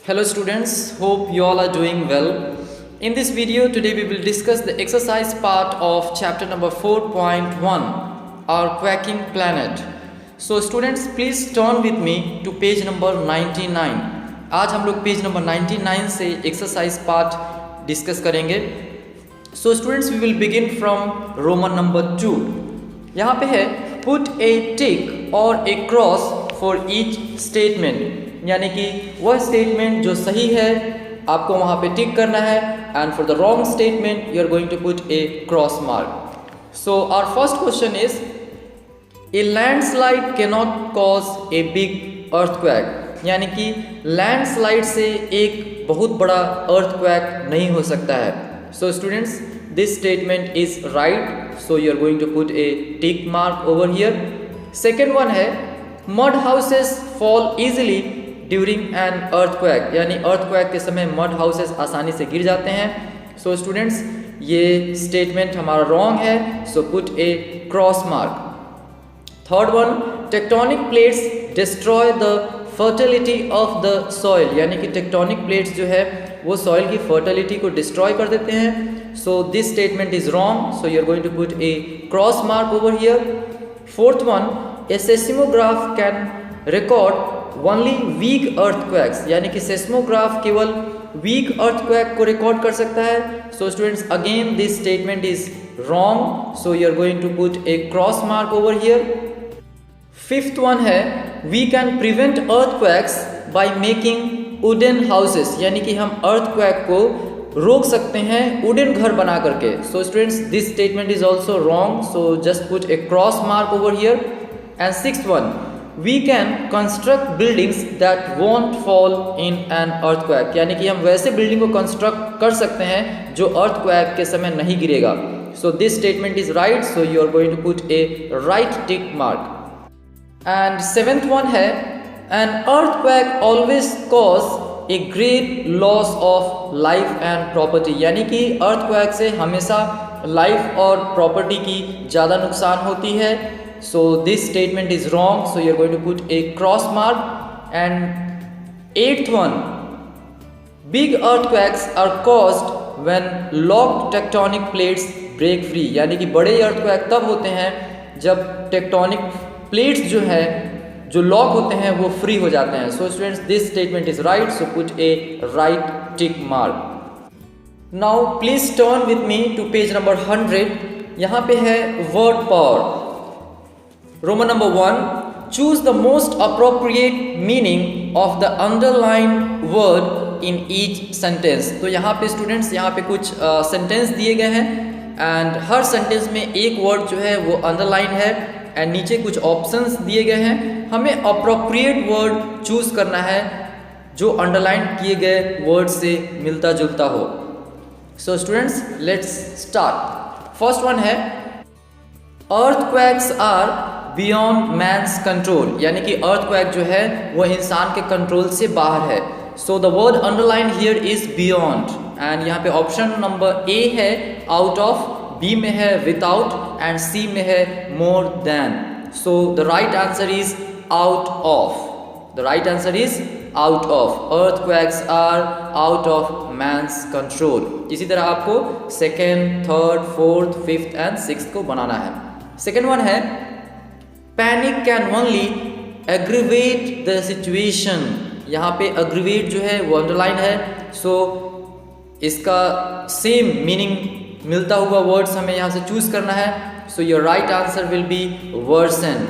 Hello students, hope you all are doing well. In this video today we will discuss the exercise part of chapter number 4.1, our quaking planet. So students please turn with me to page number 99. आज हम लोग page number 99 से exercise part discuss करेंगे. So students we will begin from Roman number 2. यहाँ पे है put a tick or a cross for each statement. यानी कि वह स्टेटमेंट जो सही है आपको वहाँ पे टिक करना है, and for the wrong statement you are going to put a cross mark. So our first question is a landslide can not cause a big earthquake. यानी कि लैंडस्लाइड से एक बहुत बड़ा अर्थक्वेक नहीं हो सकता है. So students this statement is right, so you are going to put a tick mark over here. Second one है mud houses fall easily during an earthquake. यानी अर्थक्वेक के समय मड हाउसेस आसानी से गिर जाते हैं. सो स्टूडेंट्स ये स्टेटमेंट हमारा रॉन्ग है, so put a cross mark. Third one tectonic plates destroy the fertility of the soil. यानी कि टेक्टोनिक प्लेट्स जो है वो सॉइल की फर्टिलिटी को डिस्ट्रॉय कर देते हैं. So this statement is wrong, so you are going to put a cross mark over here. Fourth one a seismograph can record only weak earthquakes. यानी कि सेस्मोग्राफ केवल वीक अर्थक्वेक को record कर सकता है. So students again this statement is wrong, so you are going to put a cross mark over here. Fifth one है we can prevent earthquakes by making wooden houses. यानी कि हम earthquake को रोक सकते हैं वुडन घर बना करके. सो students this statement is also wrong, so just put a cross mark over here. And sixth one we can construct buildings that won't fall in an earthquake. यानी कि हम वैसे बिल्डिंग को कंस्ट्रक्ट कर सकते हैं जो अर्थक्वेक के समय नहीं गिरेगा. So this statement is right, so you are going to put a right tick mark. And seventh one है an earthquake always cause a great loss of life and property. यानी कि अर्थक्वेक से हमेशा life और property की ज़्यादा नुकसान होती है. So this statement is wrong, so you are going to put a cross mark. And eighth one, big earthquakes are caused when locked tectonic plates break free. यानी कि बड़े earthquake तब होते हैं जब tectonic plates जो है जो लॉक होते हैं वो फ्री हो जाते हैं. So students this statement is right, so put a right tick mark. Now please turn with me to page number 100. यहाँ पे है word power. Roman number 1, choose the most appropriate meaning of the underlined word in each sentence. तो यहाँ पे students यहाँ पे कुछ sentence दिए गए हैं, एंड हर सेंटेंस में एक वर्ड जो है वो अंडरलाइन है, एंड नीचे कुछ ऑप्शंस दिए गए हैं. हमें अप्रोप्रिएट वर्ड चूज करना है जो अंडरलाइन किए गए वर्ड से मिलता जुलता हो. So students let's start. First one है earthquakes are beyond man's control. यानी कि अर्थक्वेक जो है वो इंसान के कंट्रोल से बाहर है. So the word underline here is beyond, and यहाँ पे ऑप्शन नंबर ए है आउट ऑफ, बी में है विदाउट, एंड सी में है more than. So the right answer is out of. The right answer is out of. Earthquakes are out of man's control. इसी तरह आपको second, third, fourth, fifth and sixth को बनाना है. सेकेंड वन है panic can only aggravate the situation. यहाँ पे aggravate जो है वो अंडरलाइन है, सो इसका सेम मीनिंग मिलता हुआ वर्ड्स हमें यहाँ से चूज करना है. So your right answer will be worsen.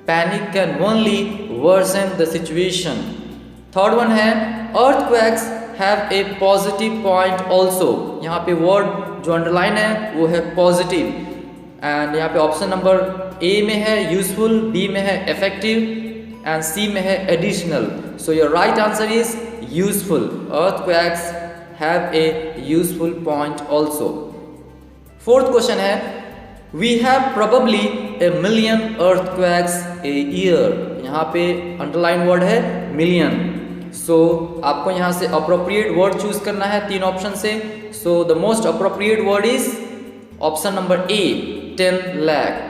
Panic can only worsen the situation. Third one है earthquakes have a positive point also. यहाँ पे वर्ड जो अंडरलाइन है वो है पॉजिटिव, एंड यहाँ पे ऑप्शन नंबर ए में है यूजफुल, बी में है इफेक्टिव, एंड सी में है additional. So your right answer is useful. Earthquakes have a useful point also. Fourth question है we have probably a million earthquakes a year. यहाँ पे अंडरलाइन वर्ड है मिलियन. सो आपको यहाँ से अप्रोप्रिएट वर्ड चूज करना है तीन ऑप्शन से. So the most appropriate word is option number A 10 lakh.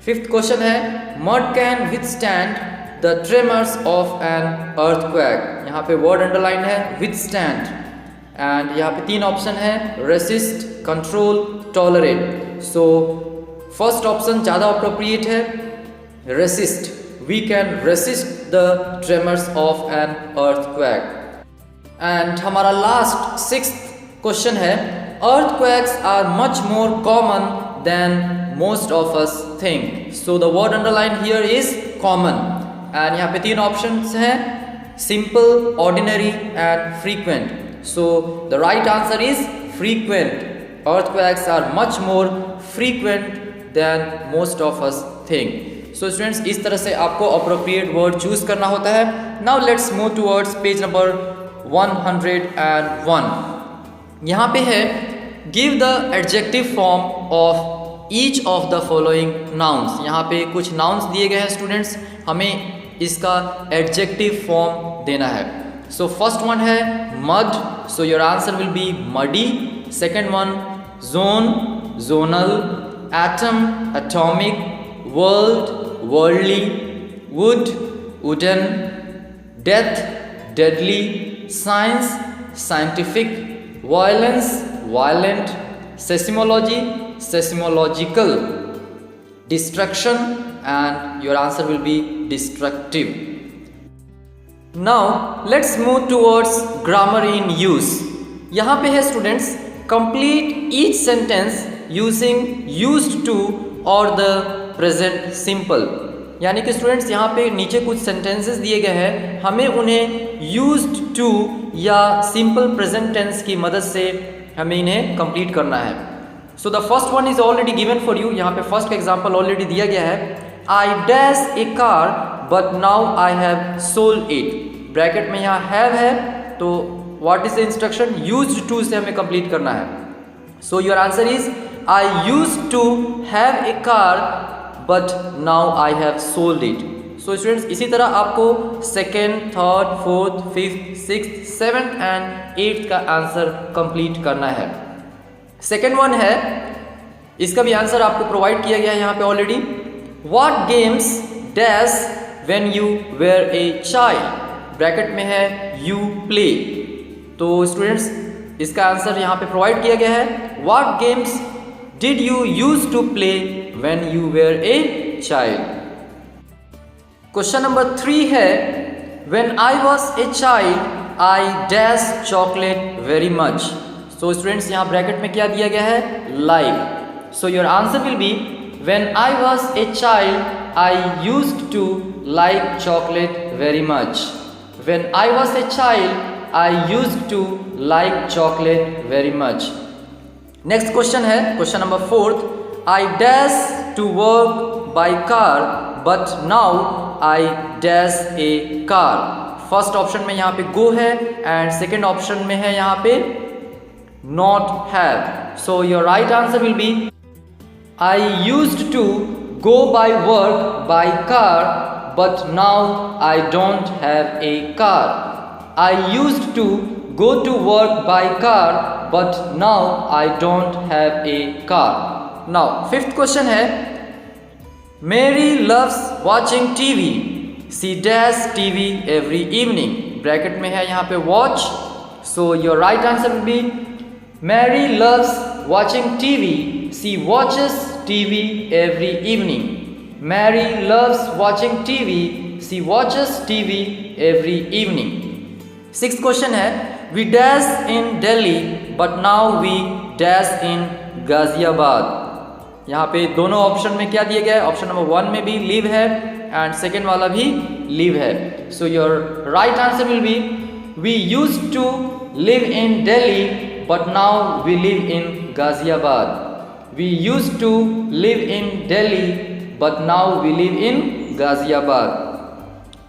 Fifth question है mud can withstand the tremors of an earthquake. यहाँ पे वर्ड अंडरलाइन है विथस्टैंड, एंड यहाँ पे 3 ऑप्शन है resist, control, tolerate. So first option ज़्यादा appropriate है, resist. We can resist the tremors of an earthquake. And हमारा लास्ट 6th क्वेश्चन है, earthquakes are much more common than most of us think. So the word underlined here is common. And यहाँ पे 3 options हैं, simple, ordinary and frequent. So the right answer is frequent. Earthquakes are much more frequent than most of us think. So students, इस तरह से आपको appropriate word choose करना होता है. Now let's move towards page number 101. यहाँ पे है give the adjective form of each of the following nouns. यहाँ पे कुछ नाउन्स दिए गए हैं स्टूडेंट्स, हमें इसका एडजेक्टिव फॉर्म देना है। सो फर्स्ट वन है mud, so your answer will be muddy. Second one zone, zonal. Atom, atomic. World, worldly. Wood, wooden. Death, deadly. Science, scientific. Violence, violent. Seismology, seismological. Destruction, and your answer will be destructive. Now let's move towards grammar in use. यहाँ पे है students complete each sentence using used to और the present simple. यानी कि students यहाँ पे नीचे कुछ सेंटेंसेस दिए गए हैं, हमें उन्हें यूज्ड टू या सिंपल प्रेजेंट टेंस की मदद से हमें इन्हें कंप्लीट करना है। So the first one is already given for you. यहाँ पे फर्स्ट एग्जांपल ऑलरेडी दिया गया है, I dash a car but now I have sold it. Bracket में यहाँ हैव है, तो what is the instruction, used to से हमें कंप्लीट करना है। So your answer is I used to have a car but now I have sold it. So students, इसी तरह आपको second, third, fourth, fifth, sixth, seventh and 8th का answer complete करना है। सेकेंड वन है, इसका भी आंसर आपको प्रोवाइड किया गया है यहाँ पे already. What games dash when you were a child. Bracket में है यू प्ले। तो स्टूडेंट्स, इसका आंसर यहाँ पे प्रोवाइड किया गया है, what games did you use to play when you were a child. Question number 3 है, when I was a child I dash chocolate very much. So students, यहाँ bracket में क्या दिया गया है, like. So your answer will be when I was a child I used to like chocolate very much. When I was a child I used to like chocolate very much. Next question है, question number 4, I dash to work by car but now I dash a car. First option में यहाँ पे गो है and second option में है यहाँ पे not have. So your right answer will be I used to go by work by car but now I don't have a car. I used to go to work by car but now I don't have a car. Now 5th question है, Mary loves watching TV. She does TV every evening. Bracket में है यहाँ पे watch. So your right answer will be Mary loves watching TV. She watches TV every evening. Mary loves watching TV. She watches TV every evening. 6th question है, we dash in Delhi but now we dash in Ghaziabad. यहाँ पे दोनों option में क्या दिया गया है, option number 1 में भी लीव है एंड सेकेंड वाला भी लीव है। So your right answer will be we used to live in Delhi but now we live in Ghaziabad. We used to live in Delhi but now we live in Ghaziabad.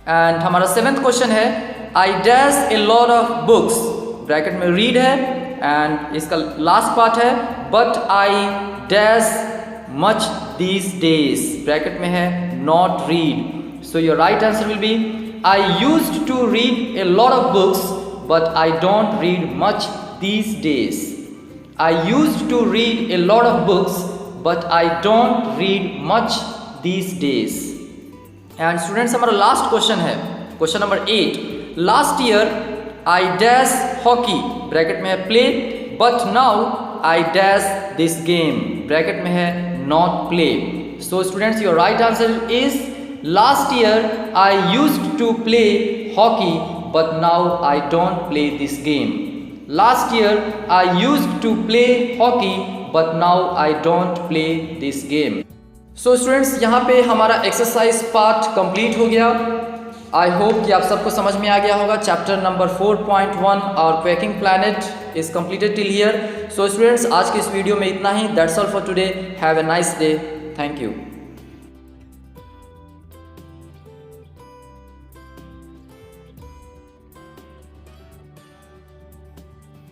And हमारा 7th question है, I dash a lot of books. Bracket में read है and इसका last part है but I dash much these days. Bracket में है not read. So your right answer will be I used to read a lot of books but I don't read much these days. I used to read a lot of books but I don't read much these days. And students हमारा last question है question number 8. Last year I dash hockey bracket में है play but now I dash this game bracket में है not play. So students your right answer is last year I used to play hockey but now I don't play this game. Last year I used to play hockey but now I don't play this game. So students यहाँ पे हमारा exercise part complete हो गया. I hope कि आप सबको समझ में आ गया होगा. चैप्टर नंबर 4.1 और quaking planet is completed till here. So students आज के इस वीडियो में इतना ही. That's all for today. Have a nice day. Thank you.